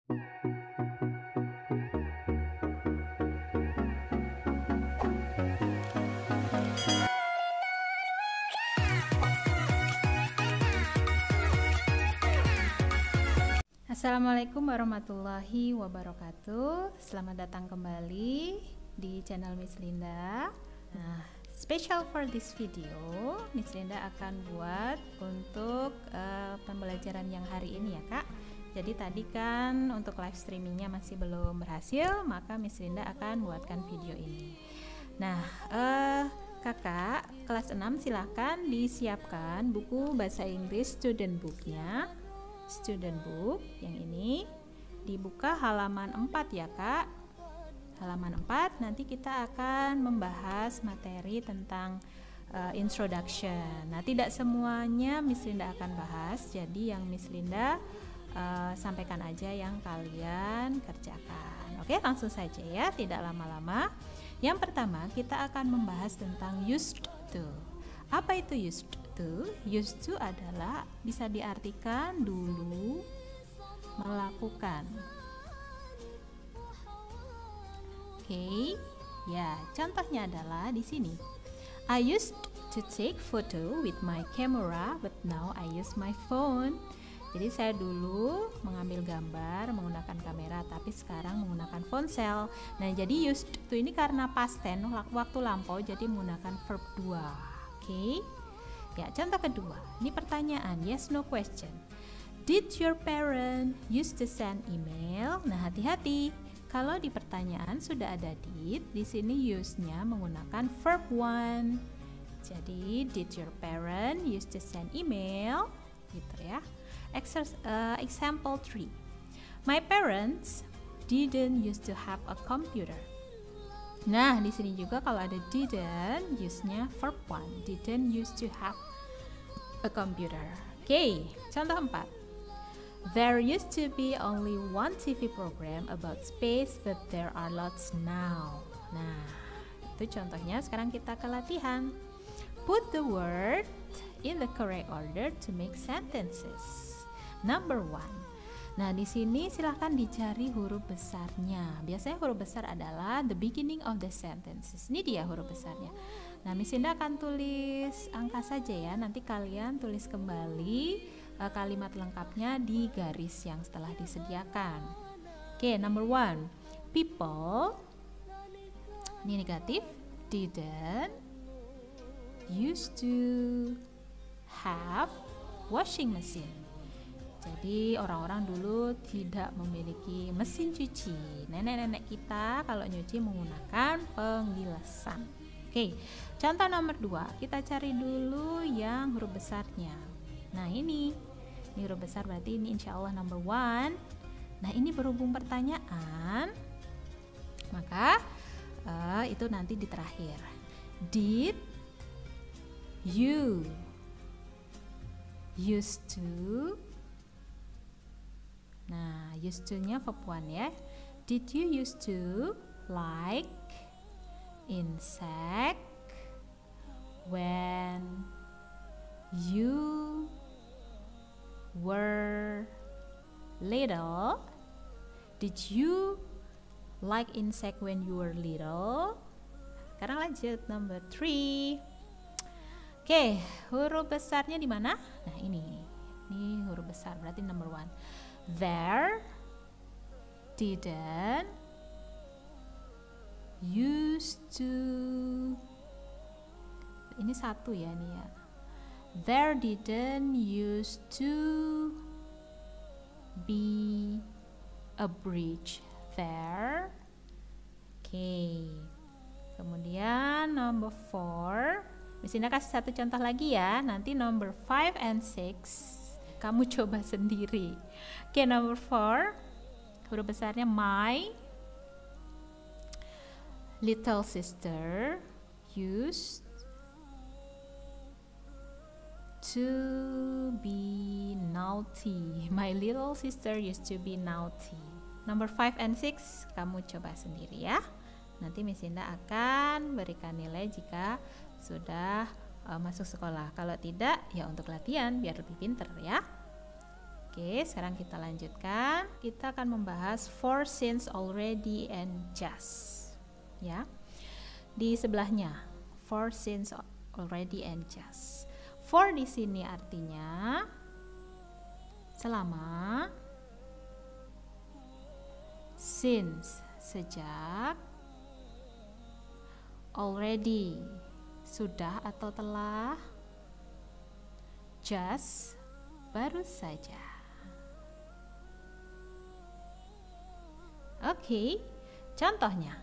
Assalamualaikum warahmatullahi wabarakatuh. Selamat datang kembali di channel Miss Linda. Nah, special for this video, Miss Linda akan buat untuk pembelajaran yang hari ini ya Kak. Jadi tadi kan untuk live streamingnya masih belum berhasil, maka Miss Linda akan buatkan video ini. Nah, Kakak kelas 6 silahkan disiapkan buku bahasa Inggris student booknya. Student book yang ini dibuka halaman 4 ya Kak. Halaman 4 nanti kita akan membahas materi tentang introduction. Nah, tidak semuanya Miss Linda akan bahas, jadi yang Miss Linda sampaikan aja yang kalian kerjakan. Oke, langsung saja ya, tidak lama-lama. Yang pertama kita akan membahas tentang used to. Apa itu used to? Used to adalah bisa diartikan dulu, melakukan. Oke, ya contohnya adalah di sini. I used to take photo with my camera, but now I use my phone. Jadi saya dulu mengambil gambar menggunakan kamera, tapi sekarang menggunakan ponsel. Nah, jadi used to ini karena past tense, waktu lampau, jadi menggunakan verb 2. Oke. Ya, contoh kedua. Ini pertanyaan, yes no question. Did your parent used to send email? Nah, hati-hati. Kalau di pertanyaan sudah ada did, di sini use-nya menggunakan verb 1. Jadi, did your parent used to send email? Gitu ya. Example 3. My parents didn't used to have a computer. Nah, di sini juga kalau ada didn't, use-nya verb 1. Didn't used to have a computer. Oke, contoh 4. There used to be only one TV program about space, but there are lots now. Nah, itu contohnya. Sekarang kita ke latihan. Put the word in the correct order to make sentences. Number 1. Nah, di sini silahkan dicari huruf besarnya. Biasanya huruf besar adalah the beginning of the sentences. Ini dia huruf besarnya. Nah, Miss Linda akan tulis angka saja ya. Nanti kalian tulis kembali kalimat lengkapnya di garis yang setelah disediakan. Oke, number 1. People, ini negatif, didn't used to have washing machine. Jadi orang-orang dulu tidak memiliki mesin cuci. Nenek-nenek kita kalau nyuci menggunakan penggilasan. Oke, contoh nomor 2. Kita cari dulu yang huruf besarnya. Nah, ini huruf besar, berarti ini insya Allah number 1. Nah, ini berhubung pertanyaan, maka itu nanti di terakhir. Did you used to? Nah, used to-nya verb 1 ya. Did you used to like insect when you were little? Did you like insect when you were little? Sekarang lanjut number 3. Oke, huruf besarnya di mana? Nah, ini huruf besar, berarti number 1. There didn't used to. Ini satu ya nih ya. There didn't used to be a bridge there. Oke. Kemudian number 4. Di sini kasih satu contoh lagi ya. Nanti number 5 and 6 kamu coba sendiri. Oke, number 4. Huruf besarnya my little sister used to be naughty. My little sister used to be naughty. Number 5 and 6 kamu coba sendiri ya. Nanti Miss Linda akan berikan nilai jika sudah masuk sekolah. Kalau tidak, ya untuk latihan biar lebih pinter ya. Oke, sekarang kita lanjutkan. Kita akan membahas for, since, already, and just. Ya, di sebelahnya for, since, already, and just. For di sini artinya selama, since sejak, already sudah atau telah, just baru saja. Oke, contohnya,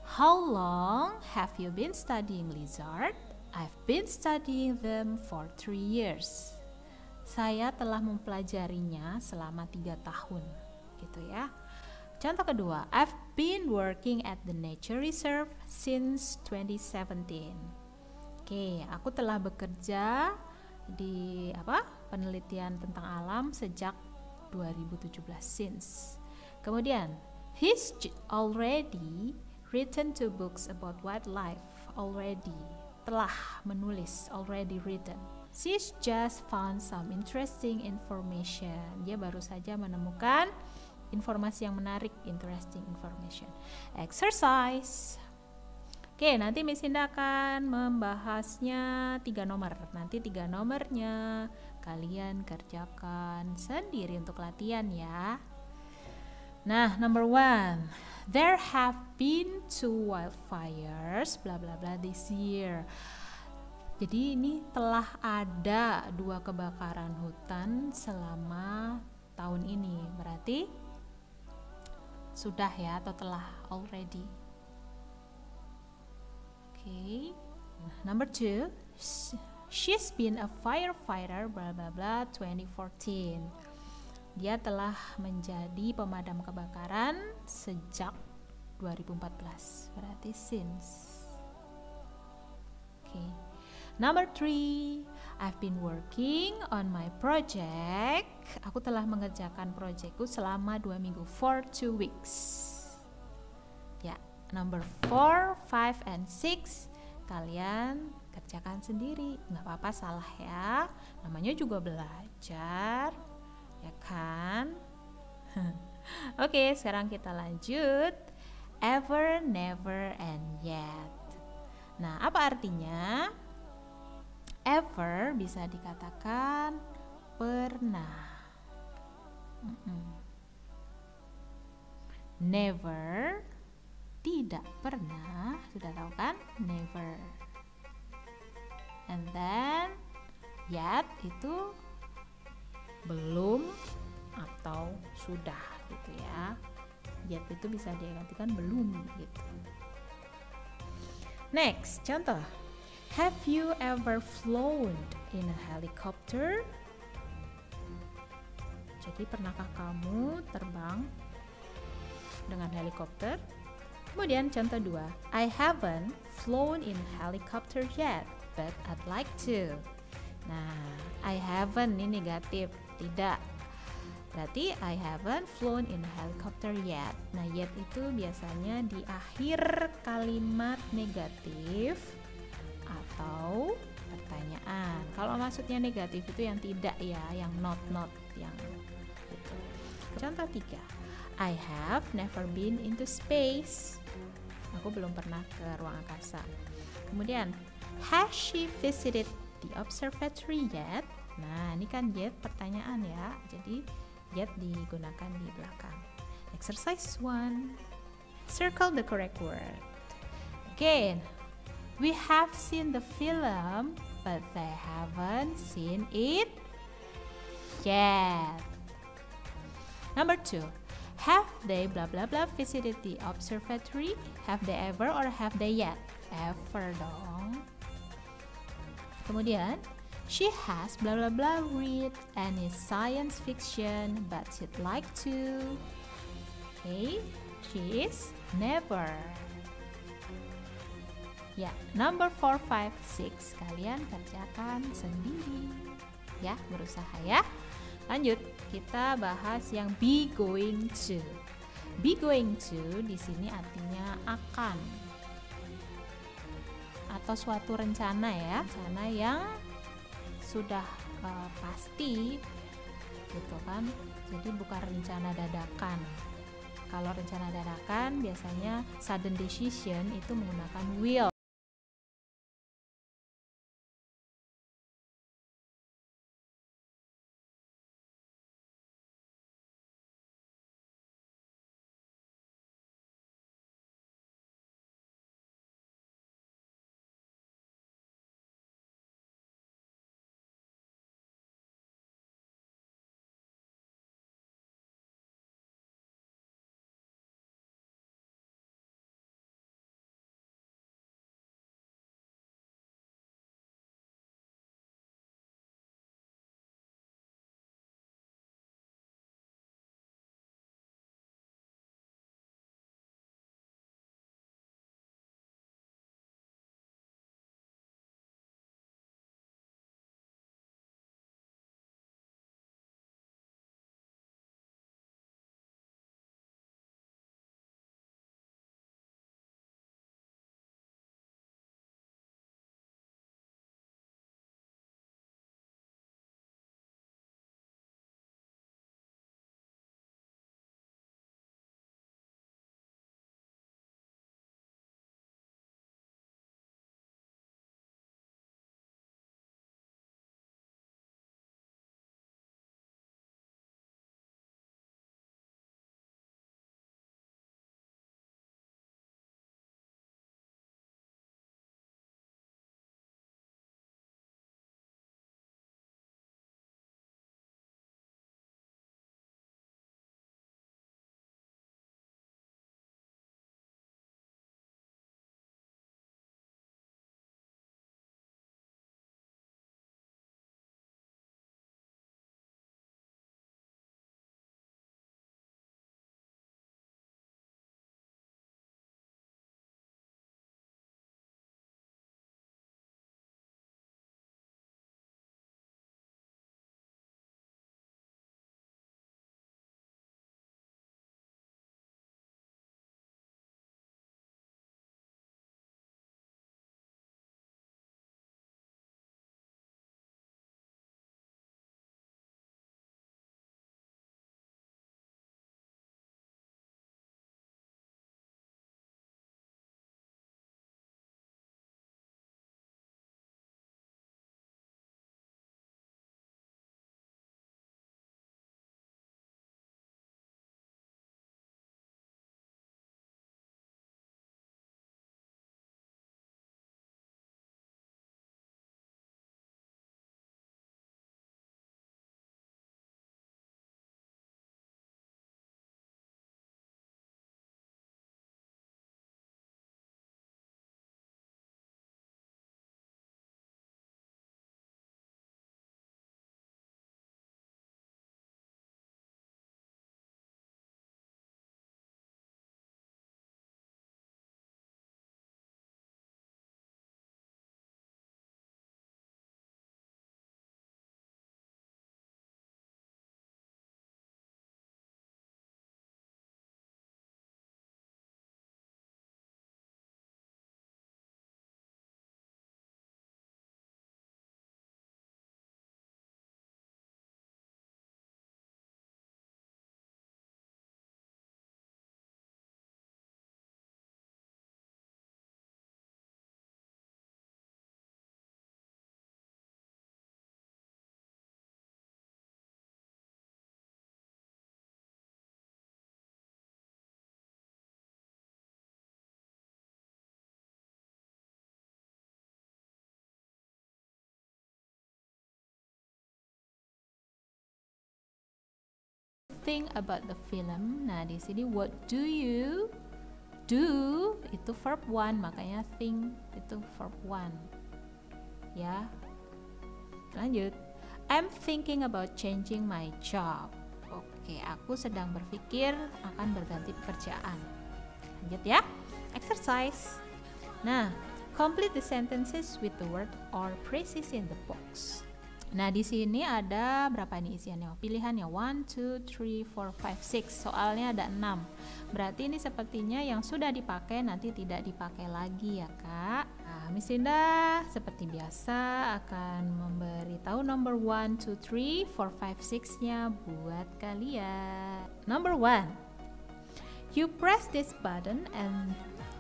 how long have you been studying lizard? I've been studying them for 3 years. Saya telah mempelajarinya selama 3 tahun, gitu ya. Contoh kedua, I've been working at the nature reserve since 2017. Oke, aku telah bekerja di penelitian tentang alam sejak 2017, since. Kemudian, he's already written 2 books about wildlife. Already, telah menulis, already written. She's just found some interesting information. Dia baru saja menemukan informasi yang menarik, interesting information. Exercise. Oke, nanti Miss Indah akan membahasnya 3 nomor. Nanti 3 nomornya kalian kerjakan sendiri untuk latihan ya. Nah, number 1, there have been 2 wildfires bla bla bla this year. Jadi ini telah ada 2 kebakaran hutan selama tahun ini. Berarti sudah ya, atau telah, already. Okay. Number 2, she's been a firefighter bla bla bla 2014. Dia telah menjadi pemadam kebakaran sejak 2014. Berarti since. Okay. Number 3, I've been working on my project. Aku telah mengerjakan proyekku selama 2 minggu, for 2 weeks. Ya, number 4, 5, and 6 kalian kerjakan sendiri. Nggak apa-apa salah ya. Namanya juga belajar, ya kan? Oke, sekarang kita lanjut. Ever, never, and yet. Nah, apa artinya? Ever bisa dikatakan pernah. Never, tidak pernah. Sudah tahu kan? Never. And then yet itu belum atau sudah gitu ya. Yet itu bisa diartikan belum gitu. Next, contoh. Have you ever flown in a helicopter? Jadi pernahkah kamu terbang dengan helikopter? Kemudian contoh 2, I haven't flown in a helicopter yet, but I'd like to. Nah, I haven't ini negatif, tidak. Berarti I haven't flown in a helicopter yet. Nah, yet itu biasanya di akhir kalimat negatif atau pertanyaan. Kalau maksudnya negatif itu yang tidak ya, yang not yang gitu. Contoh 3, I have never been into space. Aku belum pernah ke ruang angkasa. Kemudian, has she visited the observatory yet? Nah, ini kan yet pertanyaan ya. Jadi yet digunakan di belakang. Exercise 1. Circle the correct word. Again, we have seen the film, but they haven't seen it yet. Number 2, have they blah blah blah visited the observatory? Have they ever or have they yet? Ever dong. Kemudian, she has blah blah blah read any science fiction, but she'd like to. Okay, she is never. Ya, number 4, 5, 6 kalian kerjakan sendiri. Ya, berusaha ya. Lanjut, kita bahas yang be going to. Be going to di sini artinya akan atau suatu rencana ya, rencana yang sudah pasti gitu kan. Jadi bukan rencana dadakan. Kalau rencana dadakan biasanya sudden decision itu menggunakan will. Think about the film. Nah, di sini what do you do itu verb 1, makanya think itu verb 1. Ya. Lanjut. I'm thinking about changing my job. Oke, aku sedang berpikir akan berganti pekerjaan. Lanjut ya. Exercise. Nah, complete the sentences with the word or phrases in the box. Nah, di sini ada berapa nih isiannya? Pilihannya 1, 2, 3, 4, 5, 6. Soalnya ada 6. Berarti ini sepertinya yang sudah dipakai nanti tidak dipakai lagi ya, Kak. Nah, Miss Linda seperti biasa akan memberitahu number 1, 2, 3, 4, 5, 6-nya buat kalian. Number 1, you press this button and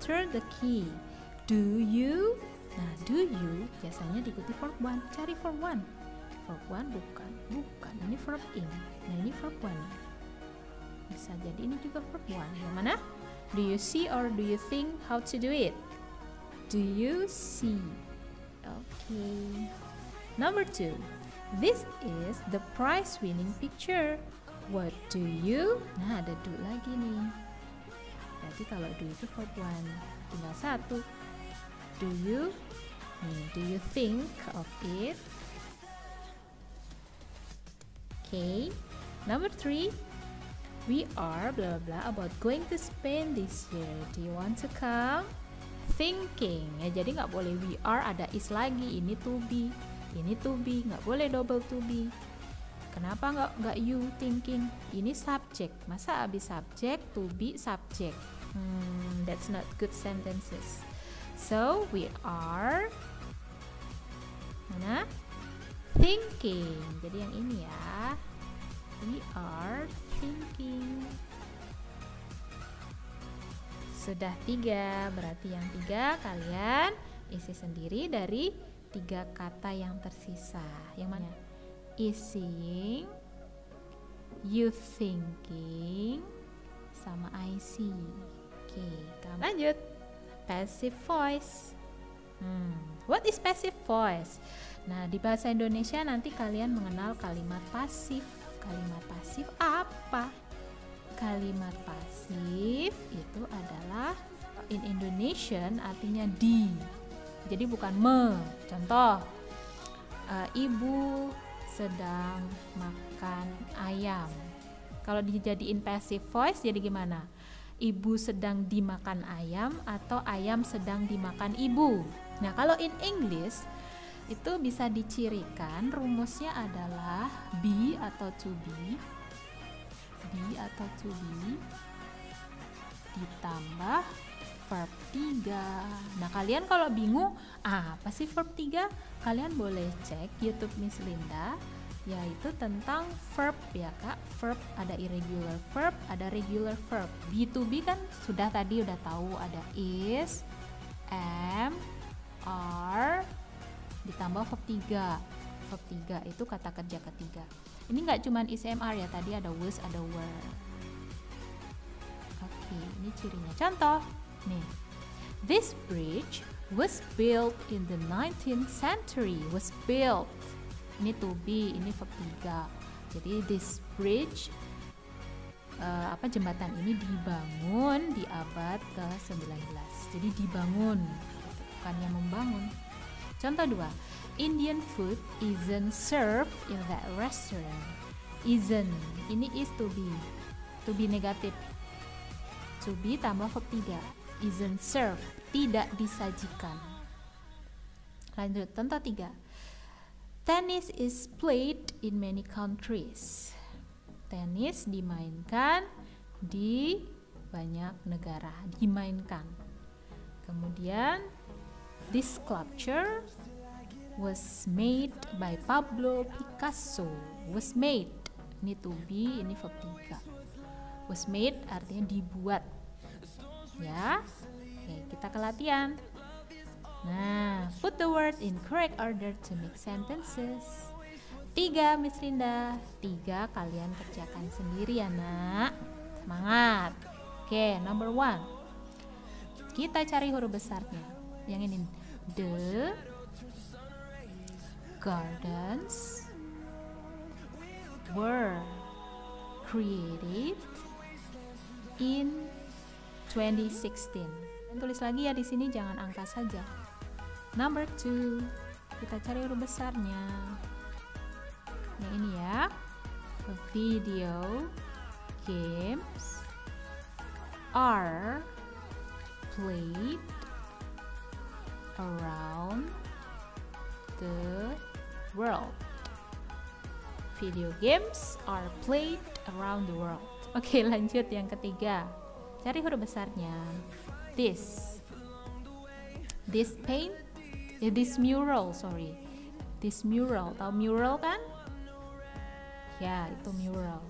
turn the key. Do you? Nah, do you biasanya diikuti verb 1. Cari verb 1. Verb 1 bukan. Ini verb ing. Nah, ini verb 1. Bisa jadi ini juga verb 1. Yang mana? Do you see or do you think how to do it? Do you see? Okay. Number 2. This is the prize winning picture. What do you? Nah, ada do lagi nih. Berarti kalau do itu verb 1. Tinggal satu. Do you? Do you think of it? Okay. Number 3. We are blah blah blah about going to Spain this year. Do you want to come? Thinking. Ya, jadi nggak boleh we are ada is lagi. Ini to be. Nggak boleh double to be. Kenapa nggak you thinking? Ini subject. Masa abis subject to be subject? That's not good sentences. So we are mana? Thinking. Jadi yang ini ya. We are thinking. Sudah 3, berarti yang 3 kalian isi sendiri dari 3 kata yang tersisa. Yang mana? Is seeing, you thinking, sama I see. Oke, lanjut. Passive voice. What is passive voice? Nah, di bahasa Indonesia nanti kalian mengenal kalimat pasif. Kalimat pasif apa? Kalimat pasif itu adalah in Indonesian artinya di. Jadi bukan me. Contoh, ibu sedang makan ayam. Kalau dijadiin passive voice jadi gimana? Ibu sedang dimakan ayam atau ayam sedang dimakan ibu. Nah, kalau in English itu bisa dicirikan rumusnya adalah be atau to be ditambah verb 3. Nah, kalian kalau bingung apa sih verb 3, kalian boleh cek YouTube Miss Linda, yaitu tentang verb ya Kak. Verb ada irregular verb, ada regular verb. Be to be kan sudah tadi udah tahu, ada is, am, are, ditambah verb 3. Verb 3 itu kata kerja ketiga. Ini nggak cuman is, am, are ya, tadi ada was, ada were. Oke, ini cirinya. Contoh nih, this bridge was built in the 19th century. Was built, ini to be, ini verb 3. Jadi this bridge, jembatan ini dibangun di abad ke-19. Jadi dibangun, bukannya membangun. Contoh 2, Indian food isn't served in that restaurant. Isn't, ini is to be negatif. To be tambah verb 3. Isn't served, tidak disajikan. Lanjut, contoh 3. Tennis is played in many countries. Tenis dimainkan di banyak negara, dimainkan. Kemudian, this sculpture was made by Pablo Picasso. Was made, ini to be, ini verb 3. Was made artinya dibuat. Ya, oke, kita ke latihan. Nah, put the word in correct order to make sentences. 3 Miss Linda, 3 kalian kerjakan sendiri ya nak. Semangat. Oke, number 1. Kita cari huruf besarnya. Yang ini, the gardens were created in 2016. Tulis lagi ya di sini, jangan angka saja. Number 2, kita cari huruf besarnya. Yang ini ya. Video games are played around the world. Video games are played around the world. Oke, lanjut yang ketiga. Cari huruf besarnya. This paint This mural, sorry. This mural, tahu mural kan? Ya, itu mural.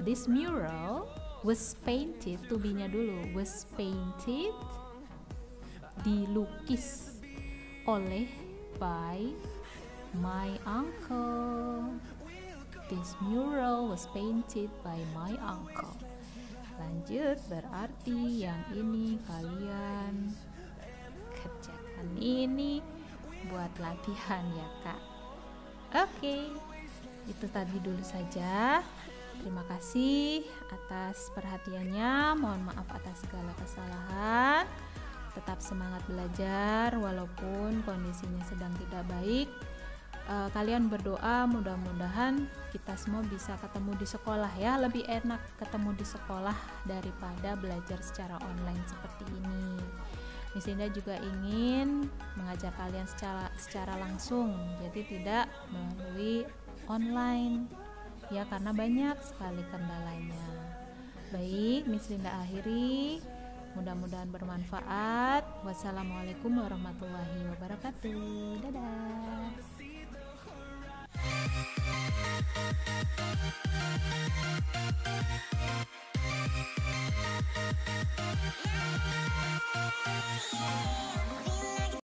This mural was painted, to be-nya dulu, was painted, dilukis oleh by my uncle. This mural was painted by my uncle. Lanjut, berarti yang ini kalian kerjakan ini buat latihan ya kak. Oke, itu tadi dulu saja. Terima kasih atas perhatiannya. Mohon maaf atas segala kesalahan. Tetap semangat belajar walaupun kondisinya sedang tidak baik. Kalian berdoa mudah-mudahan kita semua bisa ketemu di sekolah ya. Lebih enak ketemu di sekolah daripada belajar secara online seperti ini. Miss Linda juga ingin mengajar kalian secara langsung, jadi tidak melalui online ya, karena banyak sekali kendalanya. Baik, Miss Linda akhiri. Mudah-mudahan bermanfaat. Wassalamualaikum warahmatullahi wabarakatuh. Dadah.